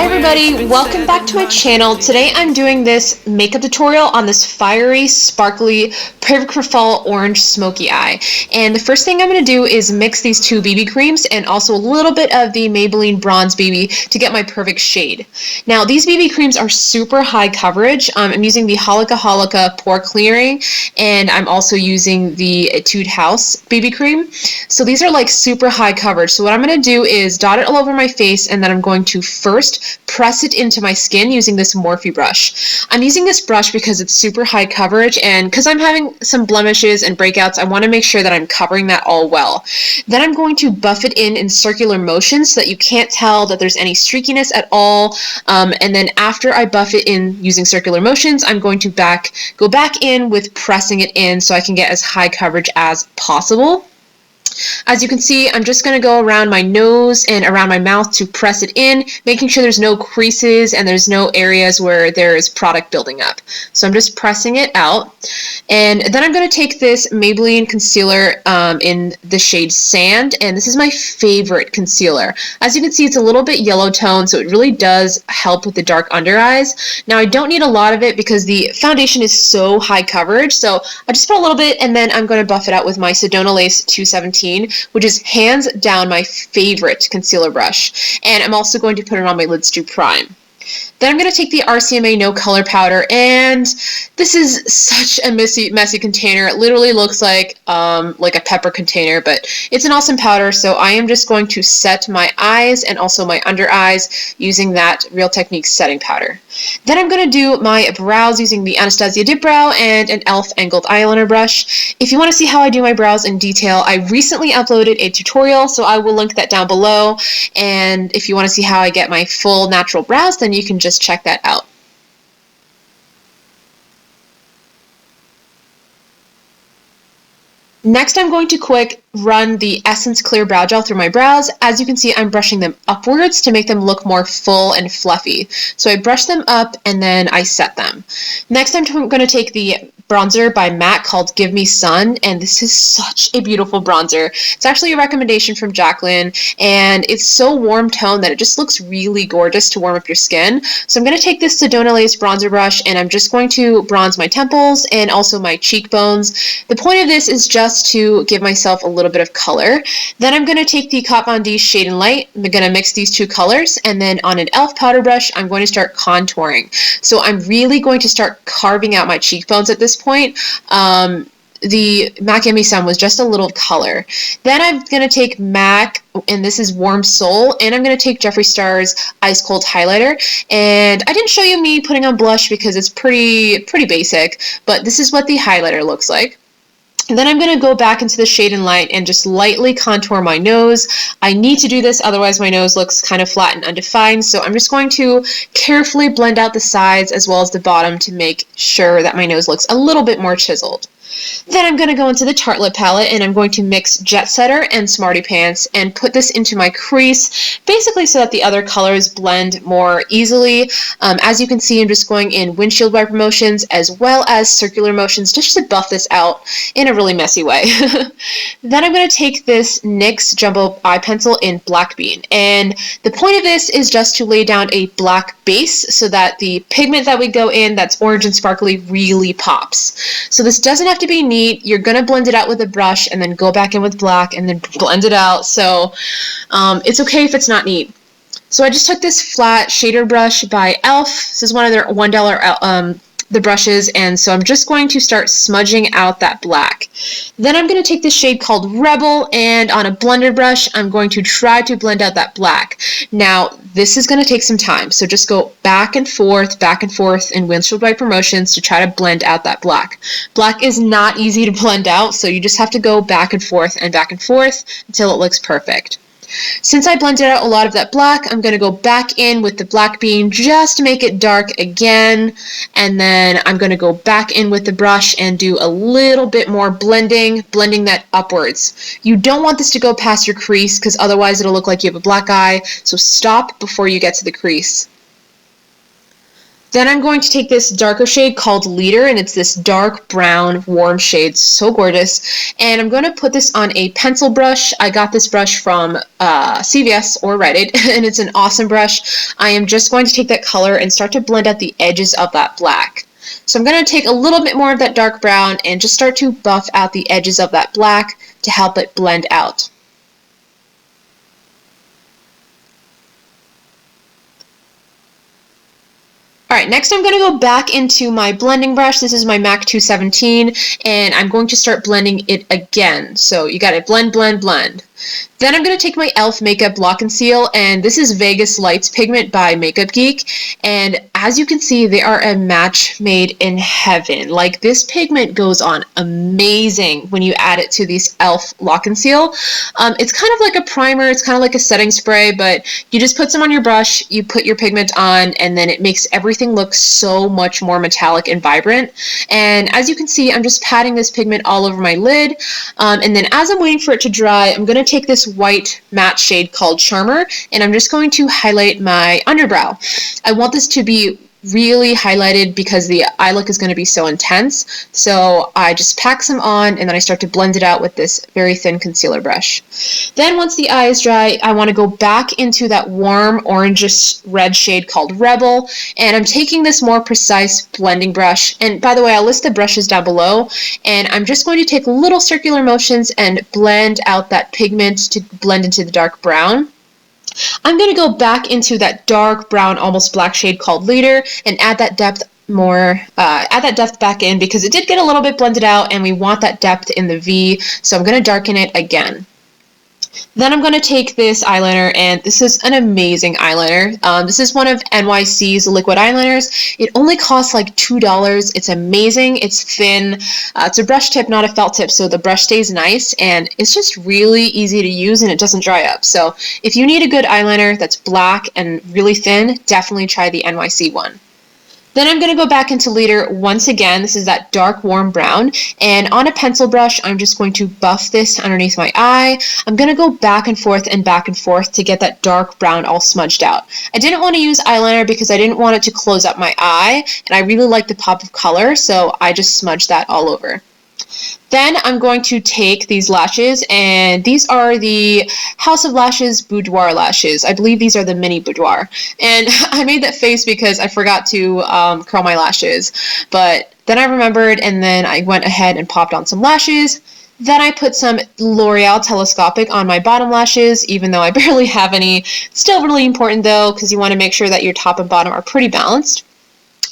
Hi everybody, welcome back to my channel. Today I'm doing this makeup tutorial on this fiery, sparkly, perfect for fall orange smoky eye. And the first thing I'm going to do is mix these two BB creams and also a little bit of the Maybelline Bronze BB to get my perfect shade. Now these BB creams are super high coverage. I'm using the Holika Holika Pore clearing, and I'm also using the Etude House BB cream. So these are like super high coverage. So what I'm going to do is dot it all over my face, and then I'm going to first press it into my skin using this Morphe brush. I'm using this brush because it's super high coverage, and because I'm having some blemishes and breakouts, I want to make sure that I'm covering that all well. Then I'm going to buff it in circular motions so that you can't tell that there's any streakiness at all. And then after I buff it in using circular motions, I'm going to go back in with pressing it in so I can get as high coverage as possible. As you can see, I'm just going to go around my nose and around my mouth to press it in, making sure there's no creases and there's no areas where there is product building up. So I'm just pressing it out. And then I'm going to take this Maybelline concealer in the shade Sand, and this is my favorite concealer. As you can see, it's a little bit yellow tone, so it really does help with the dark under eyes. Now I don't need a lot of it because the foundation is so high coverage, so I just put a little bit, and then I'm going to buff it out with my Sedona Lace 217. Which is hands down my favorite concealer brush. And I'm also going to put it on my lids to prime. Then I'm going to take the RCMA No color powder, and this is such a messy container. It literally looks like a pepper container, but it's an awesome powder. So I am just going to set my eyes and also my under eyes using that Real Techniques setting powder. Then I'm going to do my brows using the Anastasia dipbrow and an e.l.f. angled eyeliner brush. If you want to see how I do my brows in detail, I recently uploaded a tutorial, so I will link that down below. And if you want to see how I get my full natural brows, then you can just check that out. Next, I'm going to quick run the Essence Clear Brow Gel through my brows. As you can see, I'm brushing them upwards to make them look more full and fluffy. So I brush them up and then I set them. Next, I'm going to take the bronzer by MAC called Give Me Sun, and this is such a beautiful bronzer. It's actually a recommendation from Jacqueline, and it's so warm tone that it just looks really gorgeous to warm up your skin. So I'm going to take this Sedona Lace bronzer brush, and I'm just going to bronze my temples and also my cheekbones. The point of this is just to give myself a little bit of color. Then I'm going to take the Kat Von D Shade and Light. I'm going to mix these two colors, and then on an e.l.f. powder brush, I'm going to start contouring. So I'm really going to start carving out my cheekbones at this point. The MAC Give Me Sun was just a little color. Then I'm going to take MAC, and this is Warm Soul, and I'm going to take Jeffree Star's Ice Cold Highlighter. And I didn't show you me putting on blush because it's pretty basic, but this is what the highlighter looks like. And then I'm going to go back into the Shade and Light and just lightly contour my nose. I need to do this, otherwise my nose looks kind of flat and undefined. So I'm just going to carefully blend out the sides as well as the bottom to make sure that my nose looks a little bit more chiseled. Then I'm going to go into the Tarlette palette, and I'm going to mix Jet Setter and Smarty Pants and put this into my crease, basically so that the other colors blend more easily. As you can see, I'm just going in windshield wiper motions as well as circular motions just to buff this out in a really messy way. Then I'm going to take this NYX Jumbo Eye Pencil in Black Bean, and the point of this is just to lay down a black base so that the pigment that we go in that's orange and sparkly really pops. So this doesn't have to be neat. You're going to blend it out with a brush and then go back in with black and then blend it out. So it's okay if it's not neat. So I just took this flat shader brush by e.l.f. This is one of their $1 the brushes, and so I'm just going to start smudging out that black. Then I'm going to take this shade called Rebel, and on a blender brush I'm going to try to blend out that black. Now this is going to take some time, so just go back and forth in windshield wiper motions to try to blend out that black. Black is not easy to blend out, so you just have to go back and forth until it looks perfect. Since I blended out a lot of that black, I'm going to go back in with the Black Bean just to make it dark again, and then I'm going to go back in with the brush and do a little bit more blending that upwards. You don't want this to go past your crease because otherwise it'll look like you have a black eye, so stop before you get to the crease. Then I'm going to take this darker shade called Leader, and it's this dark brown warm shade, so gorgeous. And I'm going to put this on a pencil brush. I got this brush from CVS or Rite Aid, and it's an awesome brush. I am just going to take that color and start to blend out the edges of that black. So I'm going to take a little bit more of that dark brown and just start to buff out the edges of that black to help it blend out. Alright, next I'm going to go back into my blending brush. This is my MAC 217, and I'm going to start blending it again. So you got to blend, blend, blend. Then I'm going to take my e.l.f. Makeup Lock and Seal, and this is Vegas Lights Pigment by MakeupGeek. And as you can see, they are a match made in heaven. Like, this pigment goes on amazing when you add it to these e.l.f. Lock and Seal. It's kind of like a primer, it's kind of like a setting spray, but you just put some on your brush, you put your pigment on, and then it makes everything look so much more metallic and vibrant. And as you can see, I'm just patting this pigment all over my lid. And then as I'm waiting for it to dry, I'm going to take this white matte shade called Charmer, and I'm just going to highlight my underbrow. I want this to be really highlighted because the eye look is going to be so intense. So I just pack some on, and then I start to blend it out with this very thin concealer brush. Then once the eye is dry, I want to go back into that warm orangish red shade called Rebel, and I'm taking this more precise blending brush. And by the way, I'll list the brushes down below, and I'm just going to take little circular motions and blend out that pigment to blend into the dark brown. I'm going to go back into that dark brown, almost black shade called Leader and add that depth back in because it did get a little bit blended out and we want that depth in the V, so I'm going to darken it again. Then I'm going to take this eyeliner, and this is an amazing eyeliner. This is one of NYC's liquid eyeliners. It only costs like $2. It's amazing. It's thin. It's a brush tip, not a felt tip, so the brush stays nice, and it's just really easy to use and it doesn't dry up. So if you need a good eyeliner that's black and really thin, definitely try the NYC one. Then I'm going to go back into Leader once again. This is that dark warm brown, and on a pencil brush I'm just going to buff this underneath my eye. I'm going to go back and forth to get that dark brown all smudged out. I didn't want to use eyeliner because I didn't want it to close up my eye, and I really like the pop of color, so I just smudged that all over. Then I'm going to take these lashes, and these are the House of Lashes Boudoir lashes. I believe these are the mini boudoir. And I made that face because I forgot to curl my lashes. But then I remembered, and then I went ahead and popped on some lashes. Then I put some L'Oreal Telescopic on my bottom lashes, even though I barely have any. Still really important though, because you want to make sure that your top and bottom are pretty balanced.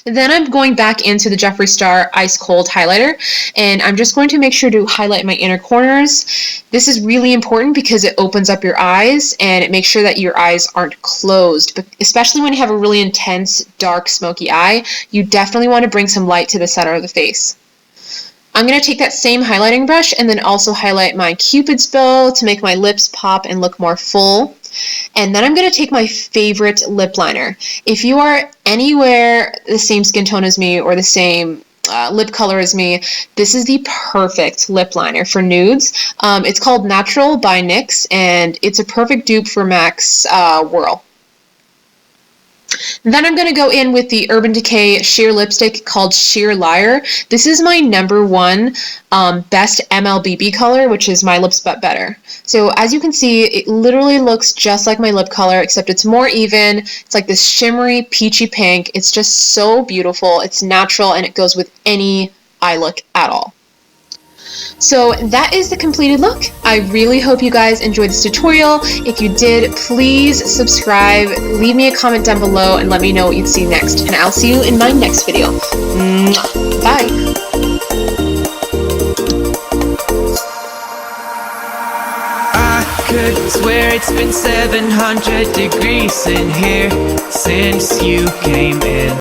Then I'm going back into the Jeffree Star Ice Cold highlighter, and I'm just going to make sure to highlight my inner corners. This is really important because it opens up your eyes and it makes sure that your eyes aren't closed, but especially when you have a really intense, dark, smoky eye, you definitely want to bring some light to the center of the face. I'm going to take that same highlighting brush and then also highlight my Cupid's bow to make my lips pop and look more full. And then I'm going to take my favorite lip liner. If you are anywhere the same skin tone as me or the same lip color as me, this is the perfect lip liner for nudes. It's called Natural by NYX, and it's a perfect dupe for MAC's Whirl. Then I'm going to go in with the Urban Decay sheer lipstick called Sheer Liar. This is my #1 best MLBB color, which is My Lips But Better. So as you can see, it literally looks just like my lip color, except it's more even. It's like this shimmery, peachy pink. It's just so beautiful. It's natural, and it goes with any eye look at all. So that is the completed look. I really hope you guys enjoyed this tutorial. If you did, please subscribe, leave me a comment down below, and let me know what you'd see next. And I'll see you in my next video. Bye! Could swear it's been 700 degrees in here since you came in.